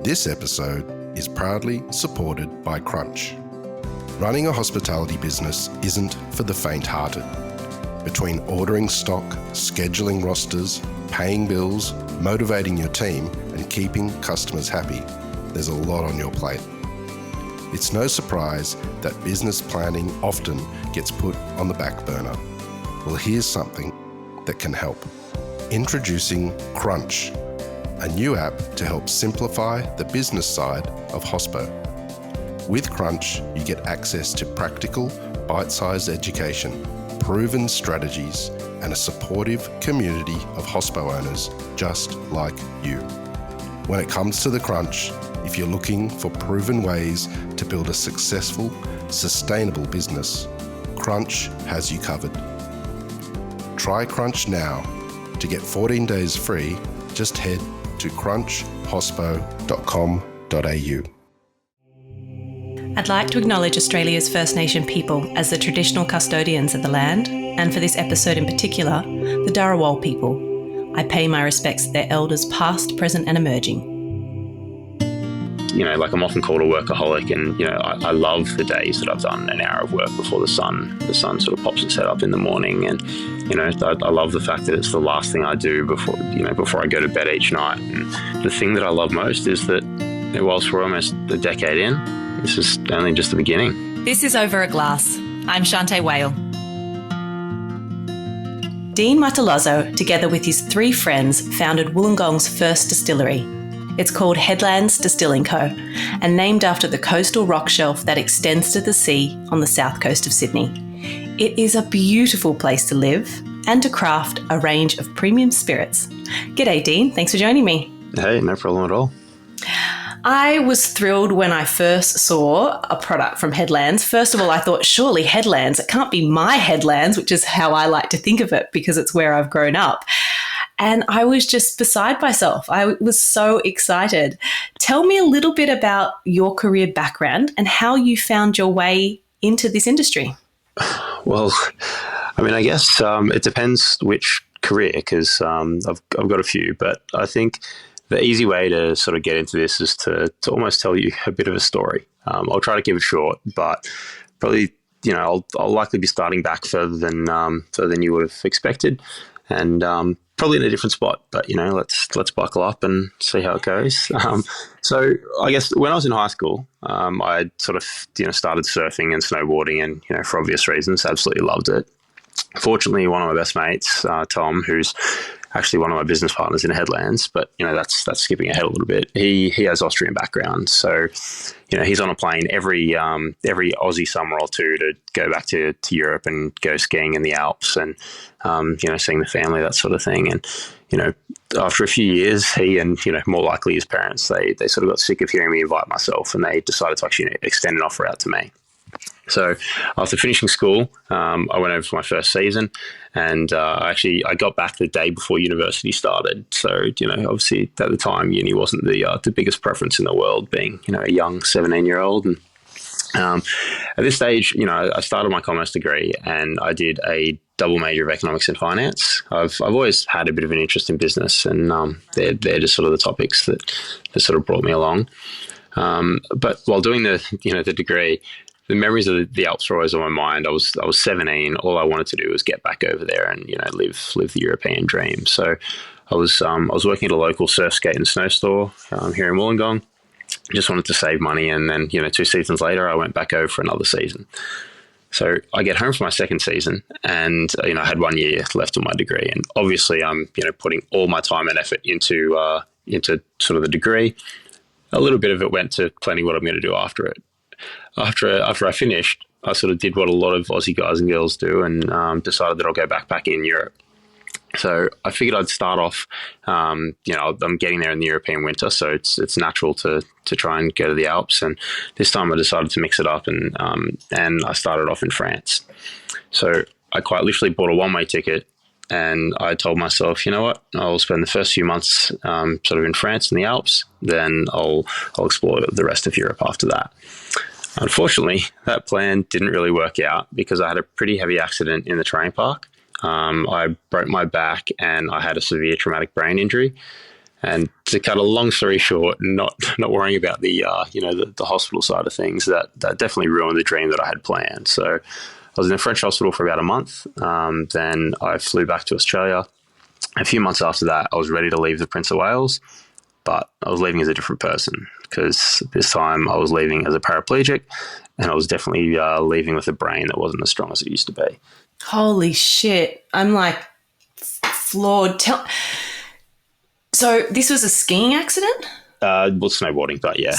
This episode is proudly supported by Crunch. Running a hospitality business isn't for the faint-hearted. Between ordering stock, scheduling rosters, paying bills, motivating your team, and keeping customers happy, there's a lot on your plate. It's no surprise that business planning often gets put on the back burner. Well, here's something that can help. Introducing Crunch, a new app to help simplify the business side of hospo. With Crunch, you get access to practical, bite-sized education, proven strategies, and a supportive community of hospo owners just like you. When it comes to the Crunch, if you're looking for proven ways to build a successful, sustainable business, Crunch has you covered. Try Crunch now. To get 14 days free, just head to crunchhospo.com.au. I'd like to acknowledge Australia's First Nation people as the traditional custodians of the land, and for this episode in particular, the Darawal people. I pay my respects to their elders past, present and emerging. I'm often called a workaholic, and, I love the days that I've done an hour of work before the sun sort of pops its head up in the morning. And, I love the fact that it's the last thing I do before I go to bed each night. And the thing that I love most is that whilst we're almost a decade in, this is only just the beginning. This is Over a Glass. I'm Shanteh Wale. Dean Martelozzo, together with his 3 friends, founded Wollongong's first distillery. It's called Headlands Distilling Co, and named after the coastal rock shelf that extends to the sea on the south coast of Sydney. It is a beautiful place to live and to craft a range of premium spirits. G'day, Dean. Thanks for joining me. Hey, no problem at all. I was thrilled when I first saw a product from Headlands. First of all, I thought, surely Headlands, it can't be my Headlands, which is how I like to think of it because it's where I've grown up. And I was just beside myself. I was so excited. Tell me a little bit about your career background and how you found your way into this industry. Well, I guess it depends which career, because I've got a few, but I think the easy way to sort of get into this is to almost tell you a bit of a story. I'll try to keep it short, but probably, I'll likely be starting back further than you would have expected, and probably in a different spot. But let's buckle up and see how it goes. So I guess when I was in high school, I sort of started surfing and snowboarding, and for obvious reasons, absolutely loved it. Fortunately, one of my best mates, Tom, who's actually one of my business partners in Headlands, but that's skipping ahead a little bit. He has Austrian background, so he's on a plane every Aussie summer or two to go back to Europe and go skiing in the Alps and seeing the family, that sort of thing. And after a few years, he and more likely his parents, they sort of got sick of hearing me invite myself, and they decided to actually extend an offer out to me. So after finishing school, I went over for my first season, and I got back the day before university started. So, obviously at the time, uni wasn't the biggest preference in the world, being, a young 17-year-old. And at this stage, I started my commerce degree, and I did a double major of economics and finance. I've always had a bit of an interest in business, and they're just sort of the topics that sort of brought me along. But while doing the degree, the memories of the Alps were always on my mind. I was 17. All I wanted to do was get back over there and live the European dream. So I was working at a local surf, skate and snow store here in Wollongong. Just wanted to save money, and then 2 seasons later, I went back over for another season. So I get home for my second season, and I had 1 year left on my degree, and obviously I'm putting all my time and effort into sort of the degree. A little bit of it went to planning what I'm going to do after it. After I finished, I sort of did what a lot of Aussie guys and girls do, and decided that I'll go back in Europe. So I figured I'd start off, I'm getting there in the European winter, so it's natural to try and go to the Alps. And this time I decided to mix it up, and I started off in France. So I quite literally bought a one-way ticket, and I told myself, you know what, I'll spend the first few months sort of in France in the Alps, then I'll explore the rest of Europe after that. Unfortunately, that plan didn't really work out because I had a pretty heavy accident in the terrain park. I broke my back and I had a severe traumatic brain injury. And to cut a long story short, not worrying about the the hospital side of things, that definitely ruined the dream that I had planned. So I was in a French hospital for about a month. Then I flew back to Australia. A few months after that, I was ready to leave the Prince of Wales, but I was leaving as a different person, because this time I was leaving as a paraplegic, and I was definitely leaving with a brain that wasn't as strong as it used to be. Holy shit. I'm like floored. So this was a skiing accident? Well, snowboarding, but yeah.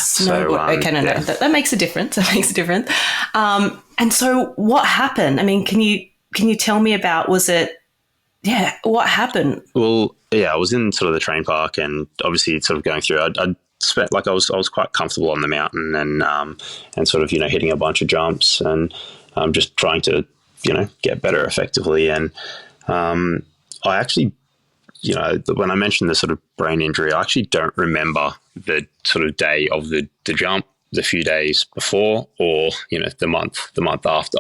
Okay, no. That makes a difference. That makes a difference. And so what happened? I mean, can you tell me about, what happened? Well, yeah, I was in sort of the train park, and obviously sort of going through, I'd spent, like, I was quite comfortable on the mountain, and sort of, hitting a bunch of jumps, and just trying to, get better effectively. And I actually, when I mentioned the sort of brain injury, I actually don't remember the sort of day of the jump, the few days before, or, the month after.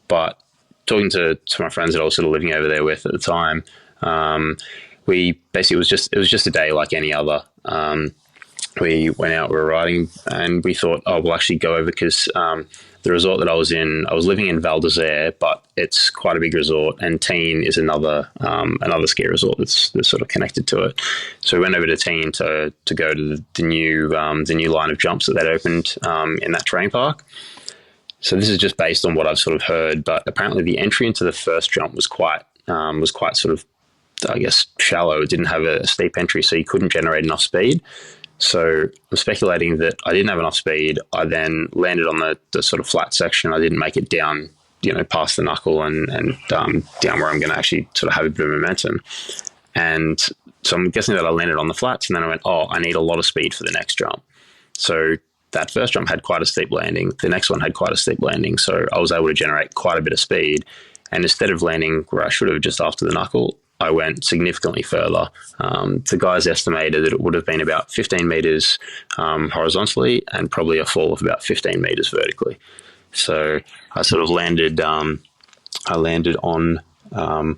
But talking to my friends that I was sort of living over there with at the time, we basically, it was just a day like any other. We went out, we were riding, and we thought, oh, we'll actually go over, because the resort that I was living in Val d'Isere, but it's quite a big resort, and Teen is another ski resort that's sort of connected to it. So we went over to Teen to go to the new line of jumps that they'd opened in that terrain park. So this is just based on what I've sort of heard, but apparently the entry into the first jump was quite sort of, I guess, shallow. It didn't have a steep entry, so you couldn't generate enough speed. So I'm speculating that I didn't have enough speed. I then landed on the sort of flat section. I didn't make it down, past the knuckle and down where I'm going to actually sort of have a bit of momentum. And so I'm guessing that I landed on the flats, and then I went, oh, I need a lot of speed for the next jump. So that first jump had quite a steep landing. The next one had quite a steep landing. So I was able to generate quite a bit of speed. And instead of landing where I should have, just after the knuckle, I went significantly further. The guys estimated that it would have been about 15 meters horizontally, and probably a fall of about 15 meters vertically. So I sort of landed. I landed on. I'm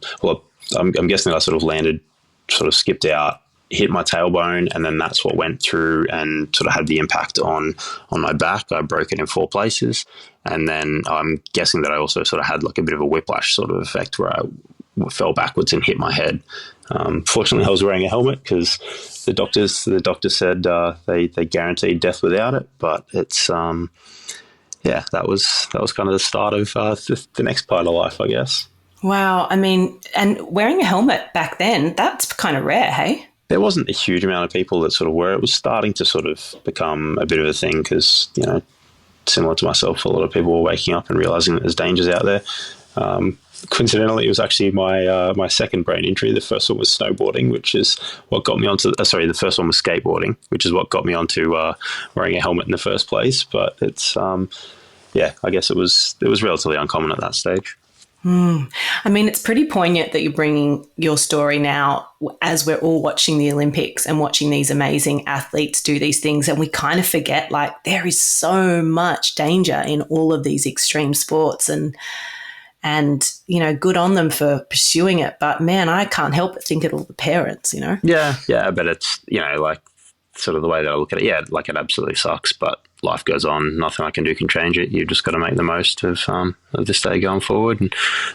guessing that I sort of skipped out, hit my tailbone, and then that's what went through and sort of had the impact on my back. I broke it in 4 places, and then I'm guessing that I also sort of had like a bit of a whiplash sort of effect, where I fell backwards and hit my head. Fortunately, I was wearing a helmet, because the doctors said they guaranteed death without it. But it's that was kind of the start of the next part of life, I guess. Wow, I mean, and wearing a helmet back then, that's kind of rare, hey? There wasn't a huge amount of people that sort of were. It was starting to sort of become a bit of a thing, because similar to myself, a lot of people were waking up and realizing that there's dangers out there. Coincidentally, it was actually my second brain injury. The first one was snowboarding, which is what got me onto. The first one was skateboarding, which is what got me onto wearing a helmet in the first place. But it's I guess it was relatively uncommon at that stage. I mean, it's pretty poignant that you're bringing your story now as we're all watching the Olympics and watching these amazing athletes do these things, and we kind of forget, like, there is so much danger in all of these extreme sports, and good on them for pursuing it. But man, I can't help but think of all the parents, Yeah, but it's, like, sort of the way that I look at it. Yeah, like, it absolutely sucks, but life goes on. Nothing I can do can change it. You've just got to make the most of this day going forward. And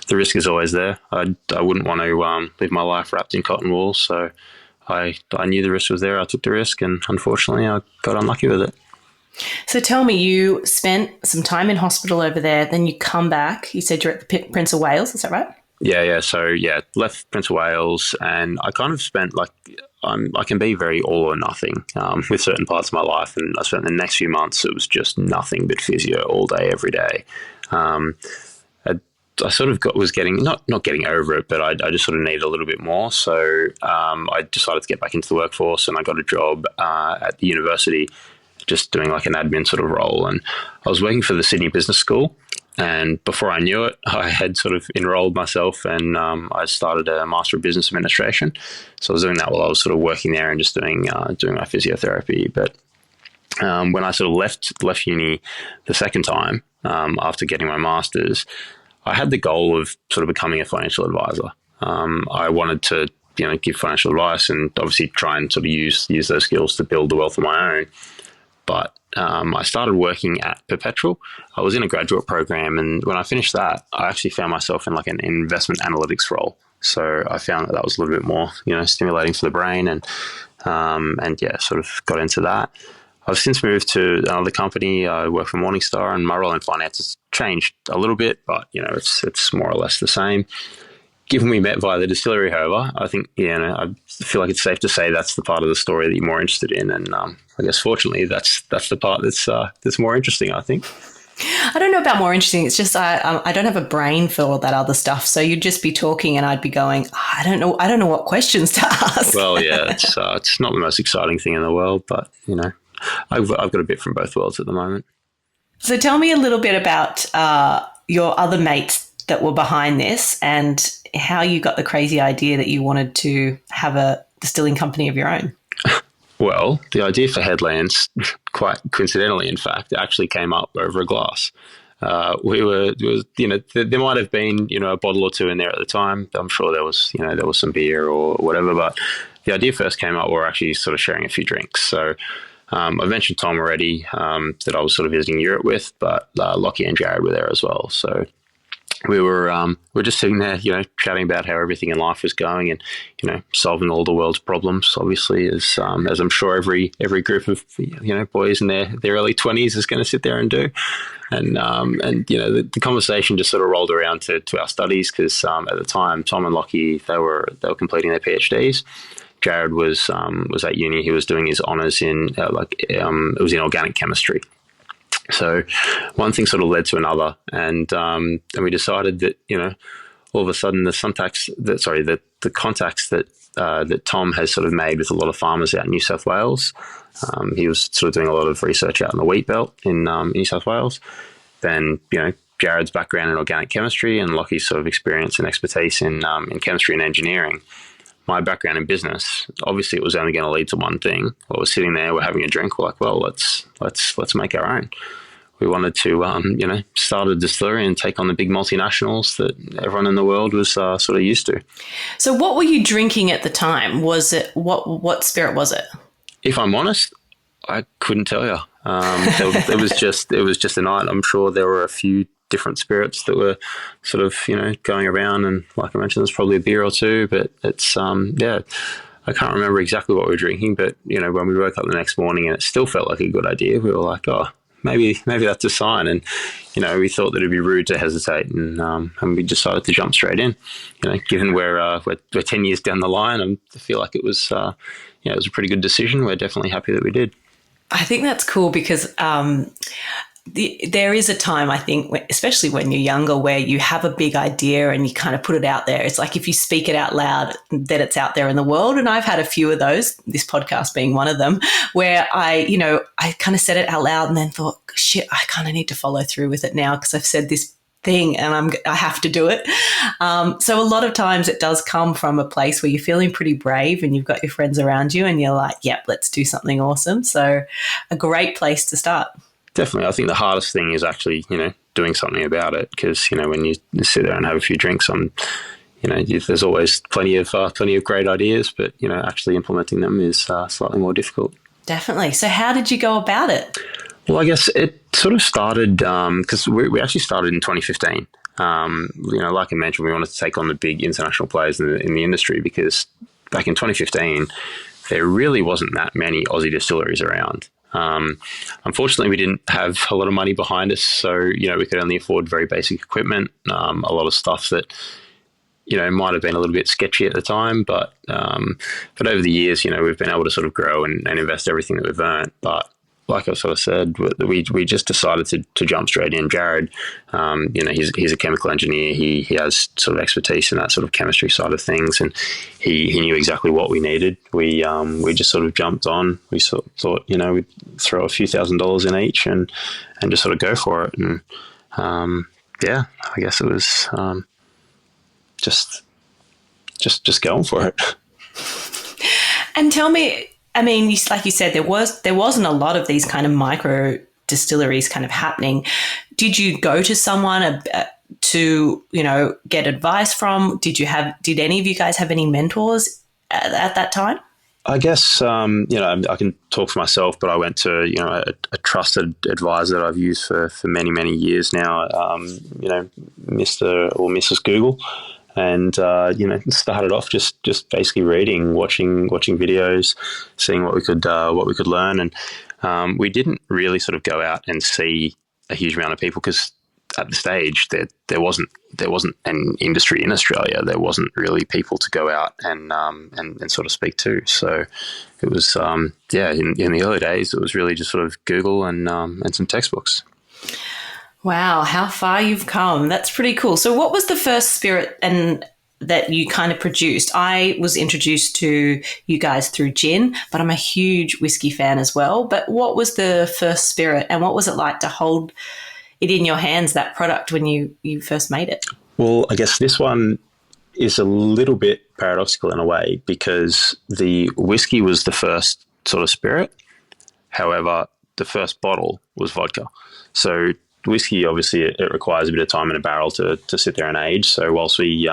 the risk is always there. I wouldn't want to live my life wrapped in cotton wool. So I knew the risk was there. I took the risk, and unfortunately I got unlucky with it. So tell me, you spent some time in hospital over there, then you come back. You said you're at the Prince of Wales, is that right? Yeah. So, left Prince of Wales, and I kind of spent, like, I can be very all or nothing with certain parts of my life, and I spent the next few months, it was just nothing but physio all day, every day. I sort of was getting, not getting over it, but I just sort of needed a little bit more. So I decided to get back into the workforce, and I got a job at the university, just doing like an admin sort of role. And I was working for the Sydney Business School. And before I knew it, I had sort of enrolled myself, and I started a Master of Business Administration. So I was doing that while I was sort of working there and just doing my physiotherapy. But when I sort of left uni the second time, after getting my master's, I had the goal of sort of becoming a financial advisor. I wanted to give financial advice and obviously try and sort of use those skills to build the wealth of my own. But I started working at Perpetual. I was in a graduate program, and when I finished that, I actually found myself in like an investment analytics role. So I found that was a little bit more, stimulating for the brain, and sort of got into that. I've since moved to another company. I work for Morningstar, and my role in finance has changed a little bit, but it's more or less the same. Given we met via the distillery, however, I think I feel like it's safe to say that's the part of the story that you're more interested in, and I guess fortunately that's the part that's more interesting, I think. I don't know about more interesting. It's just I don't have a brain for all that other stuff. So you'd just be talking, and I'd be going, I don't know what questions to ask. Well, yeah, it's not the most exciting thing in the world, but I've got a bit from both worlds at the moment. So tell me a little bit about your other mates that were behind this, and how you got the crazy idea that you wanted to have a distilling company of your own. Well, the idea for Headlands, quite coincidentally, in fact, actually came up over a glass. There might have been, a bottle or two in there at the time. I'm sure there was some beer or whatever, but the idea first came up, we were actually sort of sharing a few drinks. So I mentioned Tom already, that I was sort of visiting Europe with, but Locke and Jared were there as well. So we were just sitting there, chatting about how everything in life was going, and solving all the world's problems. Obviously, as I'm sure every group of boys in their early 20s is going to sit there and do. And the conversation just sort of rolled around to our studies, because at the time Tom and Locke, they were completing their PhDs. Jared was at uni. He was doing his honours in it was in organic chemistry. So one thing sort of led to another, and we decided that all of a sudden the contacts that Tom has sort of made with a lot of farmers out in New South Wales. He was sort of doing a lot of research out in the wheat belt in New South Wales. Then Jared's background in organic chemistry, and Lockie's sort of experience and expertise in chemistry and engineering. My background in business, obviously it was only going to lead to one thing. While we're sitting there, we're having a drink, we're like, well, let's make our own. We wanted to, start a distillery and take on the big multinationals that everyone in the world was sort of used to. So what were you drinking at the time? Was it, what spirit was it? If I'm honest, I couldn't tell you. It was just a night. I'm sure there were a few different spirits that were sort of, going around, and like I mentioned, there's probably a beer or two, but it's, I can't remember exactly what we were drinking, but, when we woke up the next morning and it still felt like a good idea, we were like, oh, maybe that's a sign. And, we thought that it'd be rude to hesitate, and we decided to jump straight in. Given we're 10 years down the line, I feel like it was, it was a pretty good decision. We're definitely happy that we did. I think that's cool, because there is a time, I think, especially when you're younger, where you have a big idea and you kind of put it out there. It's like if you speak it out loud, then it's out there in the world. And I've had a few of those, this podcast being one of them, where I kind of said it out loud and then thought, shit, I kind of need to follow through with it now, because I've said this thing and I have to do it. So a lot of times it does come from a place where you're feeling pretty brave and you've got your friends around you and you're like, yep, let's do something awesome. So a great place to start. Definitely. I think the hardest thing is actually, doing something about it, because, when you sit there and have a few drinks, there's always plenty of great ideas, but, actually implementing them is slightly more difficult. Definitely. So how did you go about it? Well, I guess it sort of started because we actually started in 2015. Like I mentioned, we wanted to take on the big international players in the industry, because back in 2015, there really wasn't that many Aussie distilleries around. Unfortunately, we didn't have a lot of money behind us, so we could only afford very basic equipment, a lot of stuff that might have been a little bit sketchy at the time, but over the years, we've been able to sort of grow and invest everything that we've earned. But like I sort of said, we just decided to jump straight in. Jared, he's a chemical engineer. He has sort of expertise in that sort of chemistry side of things, and he knew exactly what we needed. We just sort of jumped on. We sort of thought, we'd throw a few $1,000s in each and just sort of go for it. And I guess it was just going for it. And tell me, I mean, like you said, there wasn't a lot of these kind of micro distilleries kind of happening. Did you go to someone to get advice from? Did any of you guys have any mentors at that time? I guess, I can talk for myself, but I went to, a trusted advisor that I've used for many, many years now, Mr. or Mrs. Google. And, started off just basically reading, watching videos, seeing what we could learn. And we didn't really sort of go out and see a huge amount of people because at the stage there wasn't an industry in Australia. There wasn't really people to go out and sort of speak to. So it was in the early days it was really just sort of Google and some textbooks. Wow, how far you've come. That's pretty cool. So what was the first spirit and that you kind of produced? I was introduced to you guys through gin, but I'm a huge whiskey fan as well. But what was the first spirit and what was it like to hold it in your hands, that product, when you first made it? Well, I guess this one is a little bit paradoxical in a way because the whiskey was the first sort of spirit. However, the first bottle was vodka. So whiskey, obviously, it requires a bit of time in a barrel to sit there and age. So whilst we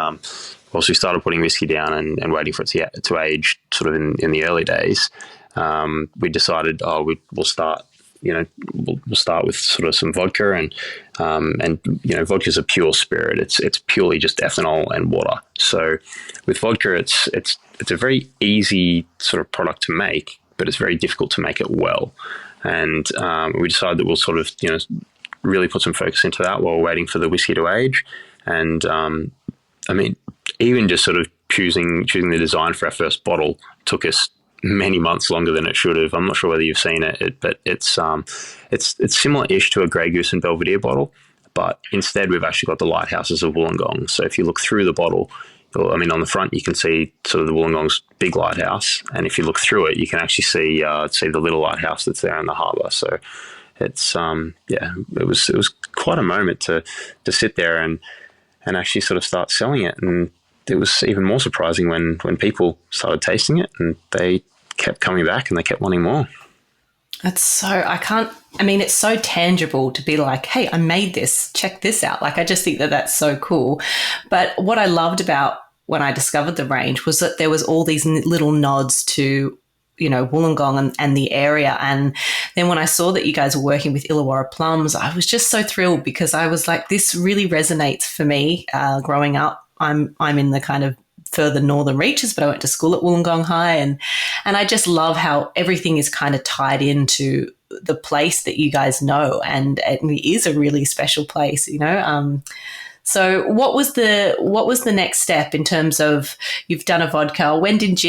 started putting whiskey down and waiting for it to age sort of in the early days, we decided, we'll start. We'll start with sort of some vodka and vodka is a pure spirit. It's purely just ethanol and water. So with vodka, it's a very easy sort of product to make, but it's very difficult to make it well. And we decided that we'll sort of really put some focus into that while we're waiting for the whiskey to age. And even just sort of choosing the design for our first bottle took us many months longer than it should have. I'm not sure whether you've seen it, but it's similar-ish to a Grey Goose and Belvedere bottle, but instead we've actually got the lighthouses of Wollongong. So if you look through the bottle, on the front you can see sort of the Wollongong's big lighthouse, and if you look through it, you can actually see the little lighthouse that's there in the harbour. So it's it was quite a moment to sit there and actually sort of start selling it. And it was even more surprising when people started tasting it and they kept coming back and they kept wanting more. It's so tangible to be like, hey, I made this, check this out. Like, I just think that that's so cool. But what I loved about when I discovered the range was that there was all these little nods to, Wollongong and the area. And then when I saw that you guys were working with Illawarra plums, I was just so thrilled because I was like, this really resonates for me. Growing up, I'm in the kind of further northern reaches, but I went to school at Wollongong High, and I just love how everything is kind of tied into the place that you guys know, and it is a really special place, So what was the next step in terms of, you've done a vodka? When did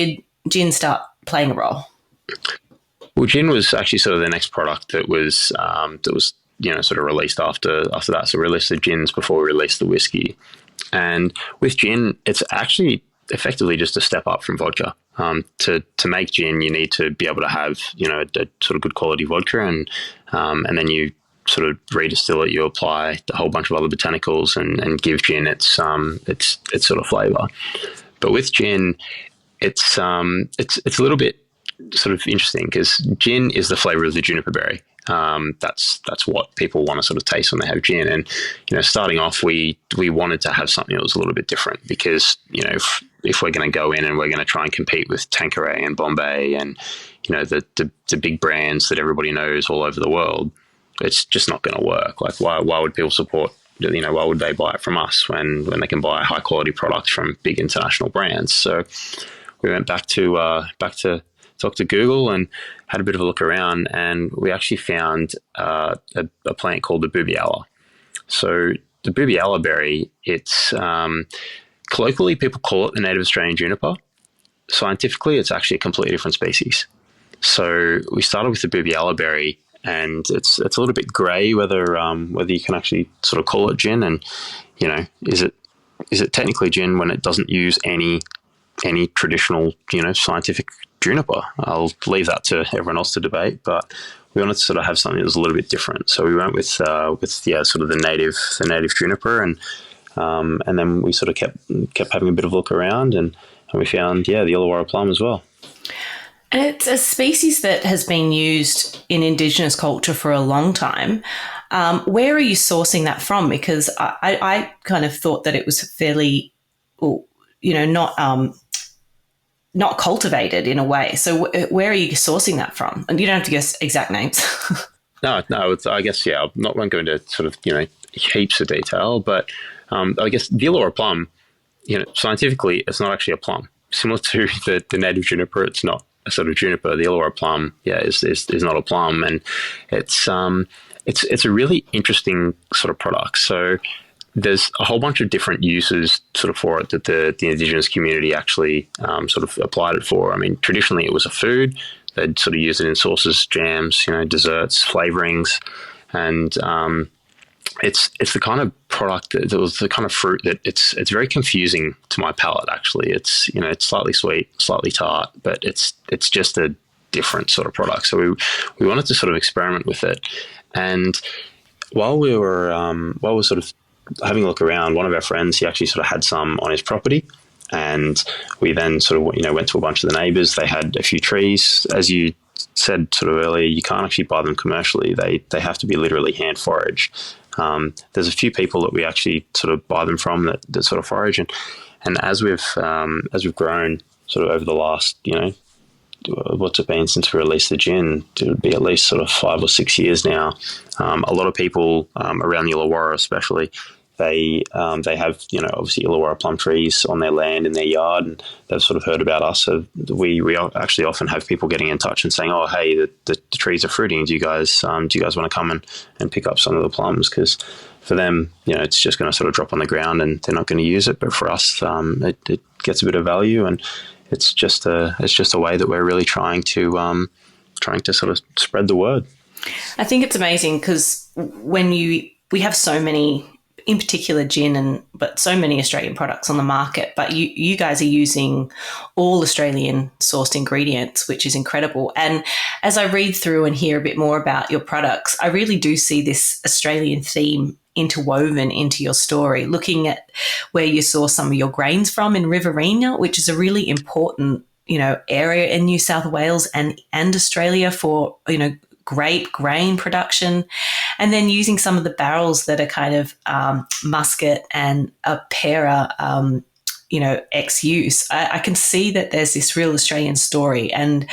gin start playing a role? Well, gin was actually sort of the next product that was sort of released after that. So we released the gins before we released the whiskey. And with gin, it's actually effectively just a step up from vodka. To make gin, you need to be able to have a sort of good quality vodka, and then you sort of redistill it. You apply a whole bunch of other botanicals and give gin its sort of flavor. But with gin, it's a little bit sort of interesting because gin is the flavor of the juniper berry. That's what people want to sort of taste when they have gin. And starting off, we wanted to have something that was a little bit different because if we're going to go in and we're going to try and compete with Tanqueray and Bombay and the big brands that everybody knows all over the world, it's just not going to work. Like, why would people support? Why would they buy it from us when they can buy a high quality product from big international brands? So we went back to talk to Google and had a bit of a look around, and we actually found a plant called the boobialla. So the boobialla berry, it's colloquially people call it the native Australian juniper. Scientifically, it's actually a completely different species. So we started with the boobialla berry, and it's a little bit grey whether you can actually sort of call it gin, and is it technically gin when it doesn't use any traditional scientific juniper? I'll leave that to everyone else to debate, but we wanted to sort of have something that was a little bit different. So we went with sort of the native juniper, and then we sort of kept having a bit of a look around, and we found the Illawarra plum as well. And it's a species that has been used in Indigenous culture for a long time. Where are you sourcing that from? Because I kind of thought that it was fairly, not not cultivated in a way. So where are you sourcing that from? And you don't have to guess exact names. No, I guess, yeah, I won't go into sort of, heaps of detail, but I guess the Illawarra plum, scientifically, it's not actually a plum. Similar to the native juniper, it's not a sort of juniper. The Illawarra plum, is not a plum, and it's a really interesting sort of product. So there's a whole bunch of different uses sort of for it that the Indigenous community actually sort of applied it for. I mean, traditionally it was a food. They'd sort of use it in sauces, jams, desserts, flavorings, and it's the kind of product that it was the kind of fruit that it's very confusing to my palate. Actually, it's it's slightly sweet, slightly tart, but it's just a different sort of product. So we wanted to sort of experiment with it, and while we were sort of having a look around, one of our friends, he actually sort of had some on his property, and we then sort of went to a bunch of the neighbours. They had a few trees, as you said sort of earlier. You can't actually buy them commercially. They have to be literally hand foraged. There's a few people that we actually sort of buy them from that sort of forage, and as we've grown sort of over the last what's it been since we released the gin, it would be at least sort of 5 or 6 years now. A lot of people around the Illawarra especially, they have obviously Illawarra plum trees on their land in their yard, and they've sort of heard about us. So we actually often have people getting in touch and saying, "Oh, hey, the trees are fruiting. Do you guys want to come and pick up some of the plums?" Because for them, it's just going to sort of drop on the ground and they're not going to use it. But for us, it gets a bit of value, and it's just a way that we're really trying to sort of spread the word. I think it's amazing because we have so many, in particular gin, but so many Australian products on the market, but you guys are using all Australian sourced ingredients, which is incredible. And as I read through and hear a bit more about your products, I really do see this Australian theme interwoven into your story, looking at where you source some of your grains from in Riverina, which is a really important, area in New South Wales and Australia for, grape grain production, and then using some of the barrels that are kind of muscat and a pera, ex-use. I can see that there's this real Australian story, and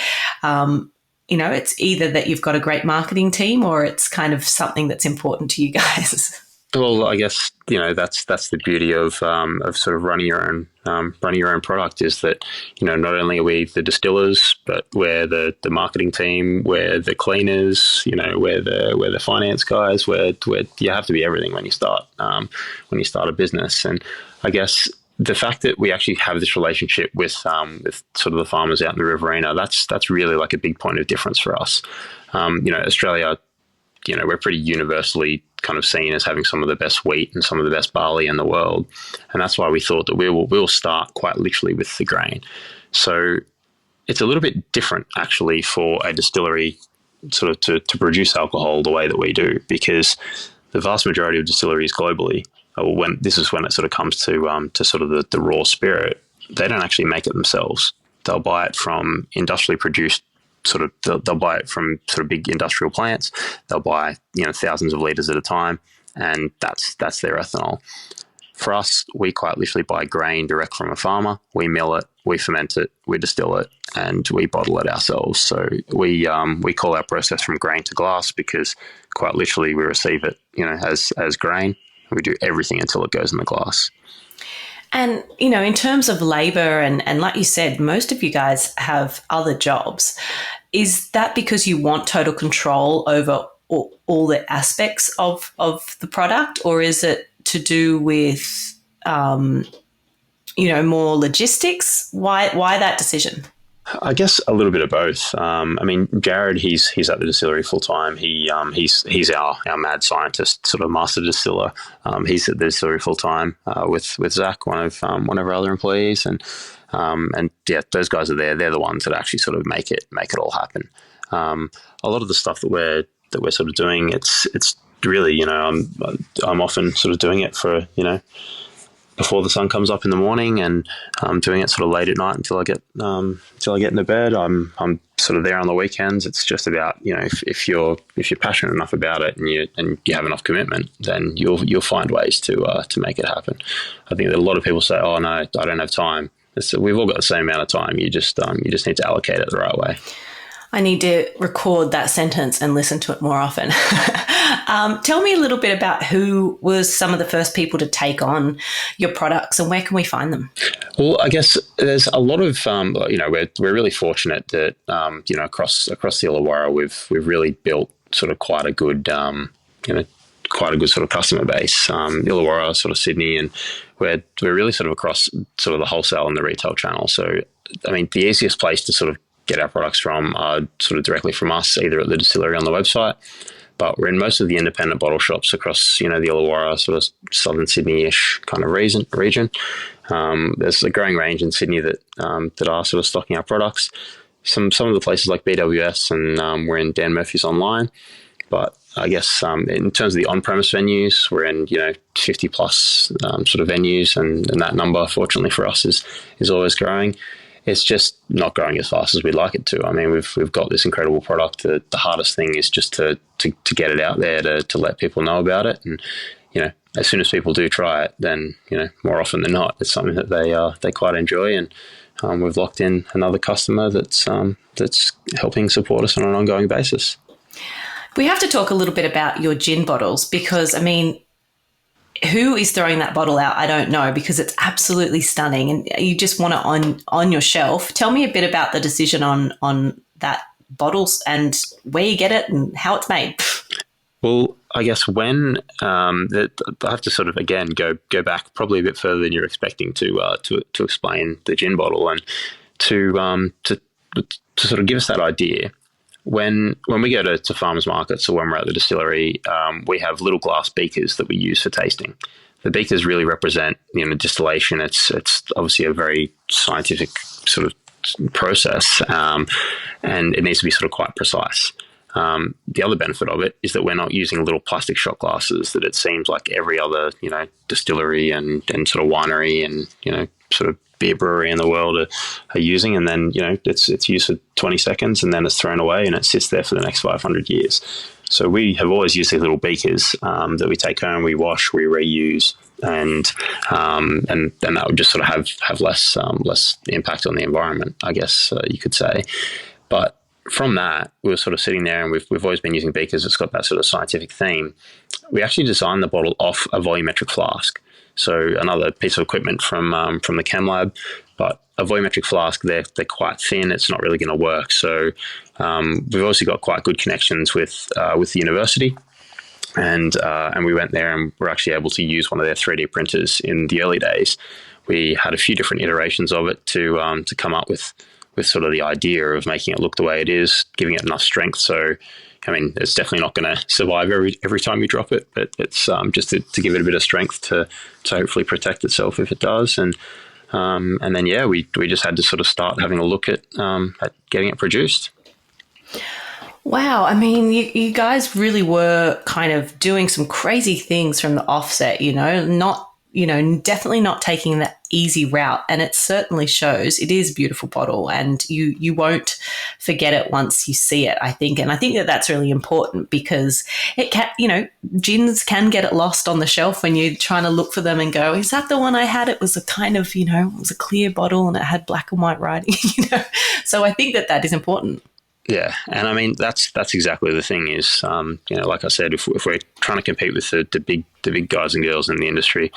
it's either that you've got a great marketing team or it's kind of something that's important to you guys. Well, I guess that's the beauty of sort of running your own product, is that not only are we the distillers, but we're the marketing team, we're the cleaners, we're the finance guys. Where you have to be everything when you start a business. And I guess the fact that we actually have this relationship with sort of the farmers out in the Riverina, that's really like a big point of difference for us. Australia, we're pretty universally kind of seen as having some of the best wheat and some of the best barley in the world. And that's why we thought that we'll start quite literally with the grain. So it's a little bit different actually for a distillery sort of to produce alcohol the way that we do, because the vast majority of distilleries globally, when it sort of comes to sort of the raw spirit, they don't actually make it themselves. They'll buy it from industrially produced they'll buy it from sort of big industrial plants. They'll buy thousands of litres at a time, and that's their ethanol. For us, we quite literally buy grain direct from a farmer. We mill it, we ferment it, we distill it, and we bottle it ourselves. So we call our process from grain to glass, because quite literally we receive it as grain. We do everything until it goes in the glass. And, in terms of labour and like you said, most of you guys have other jobs. Is that because you want total control over all the aspects of the product, or is it to do with, more logistics? Why that decision? I guess a little bit of both. I mean, Jared, he's at the distillery full time. He's our mad scientist, sort of master distiller. He's at the distillery full time with Zach, one of our other employees, and yeah, those guys are there. They're the ones that actually sort of make it all happen. A lot of the stuff that we're sort of doing, it's really, I'm often sort of doing it for before the sun comes up in the morning, and I'm doing it sort of late at night until I get into bed. I'm sort of there on the weekends. It's just about if you're passionate enough about it and you have enough commitment, then you'll find ways to make it happen. I think that a lot of people say, "Oh no, I don't have time." we've all got the same amount of time. You just need to allocate it the right way. I need to record that sentence and listen to it more often. Tell me a little bit about who was some of the first people to take on your products, and where can we find them? Well, I guess there's a lot of we're really fortunate that across the Illawarra we've really built sort of quite a good sort of customer base. Illawarra, sort of Sydney, and we're really sort of across sort of the wholesale and the retail channel. So, I mean, the easiest place to sort of get our products from are sort of directly from us, either at the distillery on the website, but we're in most of the independent bottle shops across, the Illawarra, sort of southern Sydney-ish kind of region. There's a growing range in Sydney that are sort of stocking our products. Some of the places like BWS, and we're in Dan Murphy's online. But I guess in terms of the on-premise venues, we're in 50 plus sort of venues, and that number, fortunately for us, is always growing. It's just not growing as fast as we'd like it to. I mean, we've got this incredible product. The hardest thing is just to get it out there, to let people know about it. And, as soon as people do try it, then, more often than not, it's something that they quite enjoy. And we've locked in another customer that's helping support us on an ongoing basis. We have to talk a little bit about your gin bottles, because, I mean, who is throwing that bottle out? I don't know, because it's absolutely stunning and you just want it on your shelf. Tell me a bit about the decision on that bottles and where you get it and how it's made. Well, I guess when I have to sort of again go back probably a bit further than you're expecting to explain the gin bottle, and to sort of give us that idea. When we go to farmers markets, or when we're at the distillery, we have little glass beakers that we use for tasting. The beakers really represent distillation. It's obviously a very scientific sort of process, and it needs to be sort of quite precise. The other benefit of it is that we're not using little plastic shot glasses that it seems like every other distillery and sort of winery and sort of beer brewery in the world are using, and then it's used for 20 seconds and then it's thrown away and it sits there for the next 500 years. So we have always used these little beakers that we take home, we wash, we reuse, and that would just sort of have less impact on the environment, I guess you could say. But from that, we were sort of sitting there, and we've always been using beakers. It's got that sort of scientific theme. We actually designed the bottle off a volumetric flask. So another piece of equipment from the chem lab, but a volumetric flask, they're quite thin. It's not really going to work. So we've also got quite good connections with the university, and we went there and we're actually able to use one of their 3D printers in the early days. We had a few different iterations of it to come up with sort of the idea of making it look the way it is, giving it enough strength. So, I mean, it's definitely not going to survive every time you drop it, but it's just to give it a bit of strength to hopefully protect itself if it does. And then, yeah, we just had to sort of start having a look at getting it produced. Wow. I mean, you guys really were kind of doing some crazy things from the offset, definitely not taking the easy route. And it certainly shows. It is a beautiful bottle, and you won't forget it once you see it, I think. And I think that that's really important, because it can, gins can get it lost on the shelf when you're trying to look for them and go, is that the one I had? It was a kind of, it was a clear bottle and it had black and white writing, So I think that is important. Yeah, and I mean that's exactly the thing is, like I said, if we're trying to compete with the big guys and girls in the industry,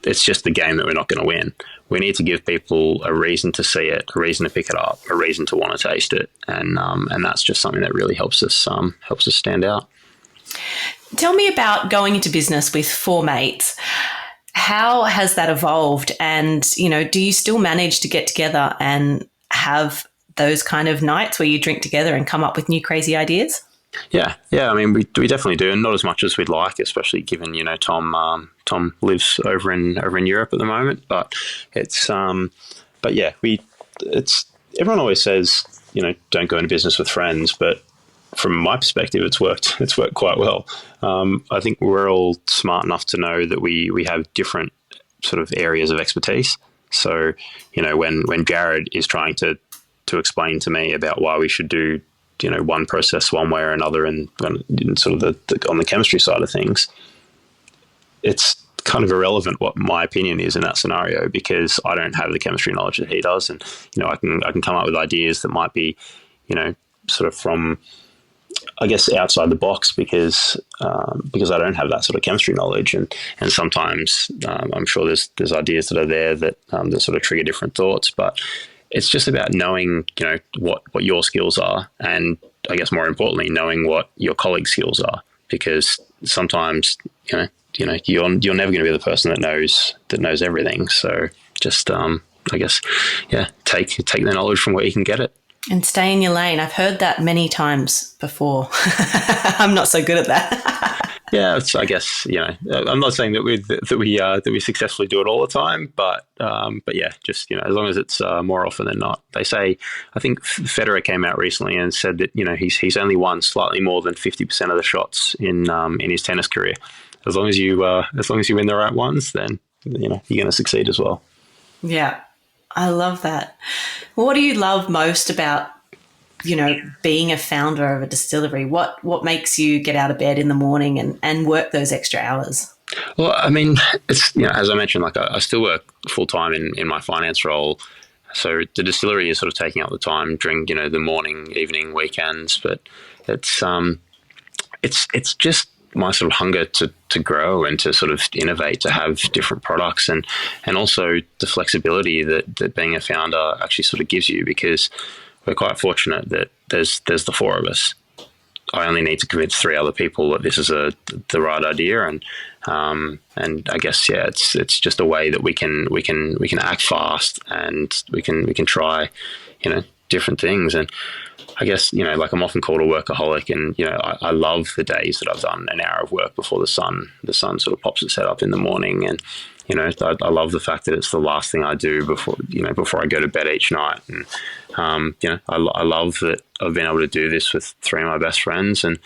it's just the game that we're not going to win. We need to give people a reason to see it, a reason to pick it up, a reason to want to taste it, and that's just something that really helps us stand out. Tell me about going into business with four mates. How has that evolved? And do you still manage to get together and have those kind of nights where you drink together and come up with new crazy ideas? Yeah. I mean, we definitely do, and not as much as we'd like, especially given Tom lives over in Europe at the moment. But it's everyone always says don't go into business with friends, but from my perspective, it's worked quite well. I think we're all smart enough to know that we have different sort of areas of expertise. So when Jared is trying to explain to me about why we should do one process one way or another, and sort of on the chemistry side of things, it's kind of irrelevant what my opinion is in that scenario, because I don't have the chemistry knowledge that he does, and I can come up with ideas that might be, sort of from, I guess, outside the box, because I don't have that sort of chemistry knowledge, and sometimes I'm sure there's ideas that are there that sort of trigger different thoughts, but it's just about knowing what your skills are, and I guess more importantly knowing what your colleagues' skills are, because sometimes you're never going to be the person that knows everything. So just I guess take the knowledge from where you can get it. And stay in your lane. I've heard that many times before. I'm not so good at that. Yeah, I guess I'm not saying that we successfully do it all the time, but yeah, just as long as it's more often than not. They say, I think Federer came out recently and said that he's only won slightly more than 50% of the shots in his tennis career. As long as you win the right ones, then you're going to succeed as well. Yeah. I love that. What do you love most about, being a founder of a distillery? What makes you get out of bed in the morning and work those extra hours? Well, I mean, it's, as I mentioned, like I still work full time in my finance role. So the distillery is sort of taking up the time during, the morning, evening, weekends, but it's just my sort of hunger to grow and to sort of innovate, to have different products, and also the flexibility that being a founder actually sort of gives you, because we're quite fortunate that there's the four of us. I only need to convince three other people that this is the right idea, and I guess it's just a way that we can act fast, and we can try different things. And I guess, like I'm often called a workaholic, and, I love the days that I've done an hour of work before the sun sort of pops its head up in the morning. And, I love the fact that it's the last thing I do before I go to bed each night. And, I love that I've been able to do this with three of my best friends. And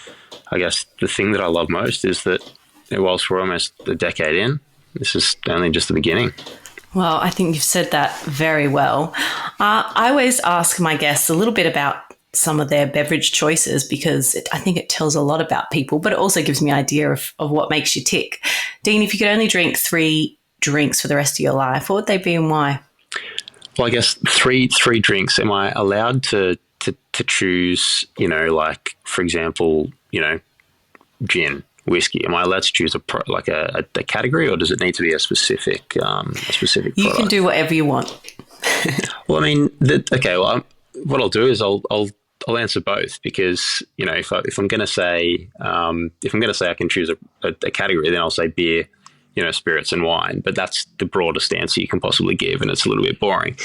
I guess the thing that I love most is that whilst we're almost a decade in, this is only just the beginning. Well, I think you've said that very well. I always ask my guests a little bit about some of their beverage choices, because I think it tells a lot about people, but it also gives me an idea of what makes you tick. Dean, if you could only drink 3 drinks for the rest of your life, what would they be and why? Well, I guess three drinks. Am I allowed to choose, like, for example, gin, whiskey? Am I allowed to choose a category, or does it need to be a specific product? You can do whatever you want. Well, I mean, what I'll do is I'll answer both, because if I'm going to say I can choose a category, then I'll say beer, spirits and wine. But that's the broadest answer you can possibly give, and it's a little bit boring.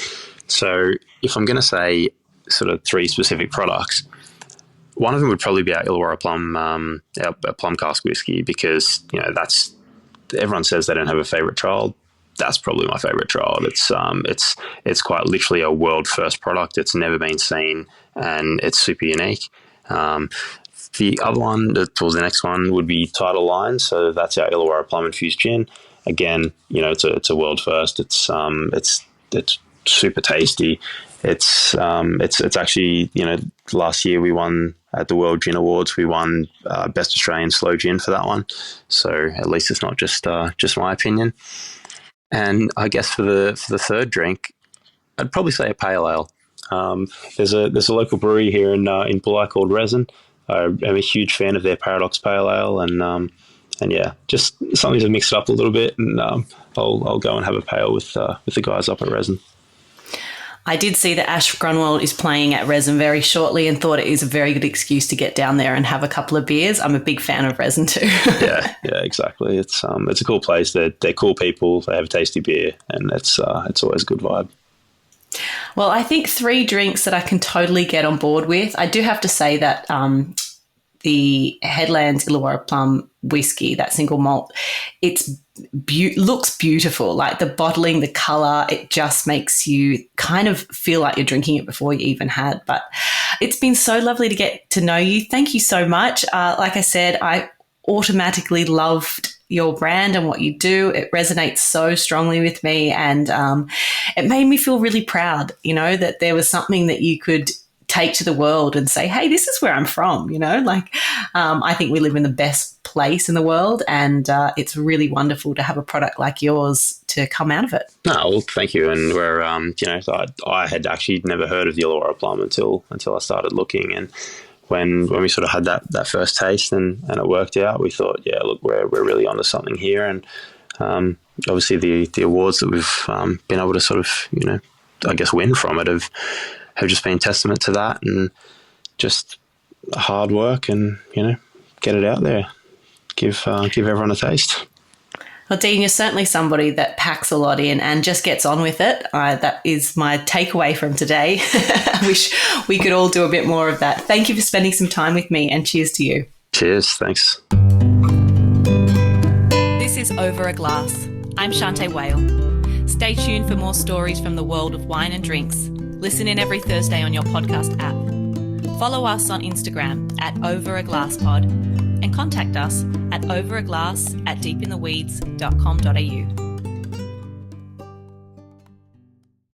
So if I'm going to say sort of 3 specific products, one of them would probably be our Illawarra Plum, our plum cask whiskey, because that's, everyone says they don't have a favourite child. That's probably my favorite child. It's quite literally a world first product. It's never been seen, and it's super unique. The other one, the next one, would be Tidal Line. So that's our Illawarra Plum infused gin. Again, it's a world first. It's super tasty. It's actually, last year we won at the World Gin Awards. We won Best Australian Slow Gin for that one. So at least it's not just my opinion. And I guess for the third drink, I'd probably say a pale ale. There's a local brewery here in Bulli called Resin. I'm a huge fan of their Paradox Pale Ale, and yeah, just something to mix it up a little bit, and I'll go and have a pale with the guys up at Resin. I did see that Ash Grunwald is playing at Resin very shortly, and thought it is a very good excuse to get down there and have a couple of beers. I'm a big fan of Resin too. yeah, exactly. It's a cool place. They're cool people. They have a tasty beer, and it's always a good vibe. Well, I think 3 drinks that I can totally get on board with. I do have to say that the Headlands Illawarra Plum whiskey, that single malt, looks beautiful. Like the bottling, the colour, it just makes you kind of feel like you're drinking it before you even had. But it's been so lovely to get to know you. Thank you so much. Like I said, I automatically loved your brand and what you do. It resonates so strongly with me, and it made me feel really proud, that there was something that you could take to the world and say, hey, this is where I'm from, I think we live in the best place in the world, and it's really wonderful to have a product like yours to come out of it. No, well, thank you. And we're, I had actually never heard of the Illawarra plum until I started looking. And when we sort of had that first taste and it worked out, we thought, yeah, look, we're really onto something here. And obviously the awards that we've been able to sort of, I guess win from it have just been testament to that, and just hard work and, get it out there, give everyone a taste. Well, Dean, you're certainly somebody that packs a lot in and just gets on with it. That is my takeaway from today. I wish we could all do a bit more of that. Thank you for spending some time with me, and cheers to you. Cheers. Thanks. This is Over a Glass. I'm Shanteh Wale. Stay tuned for more stories from the world of wine and drinks. Listen in every Thursday on your podcast app. Follow us on Instagram @overaglasspod and contact us at overaglass@deepintheweeds.com.au.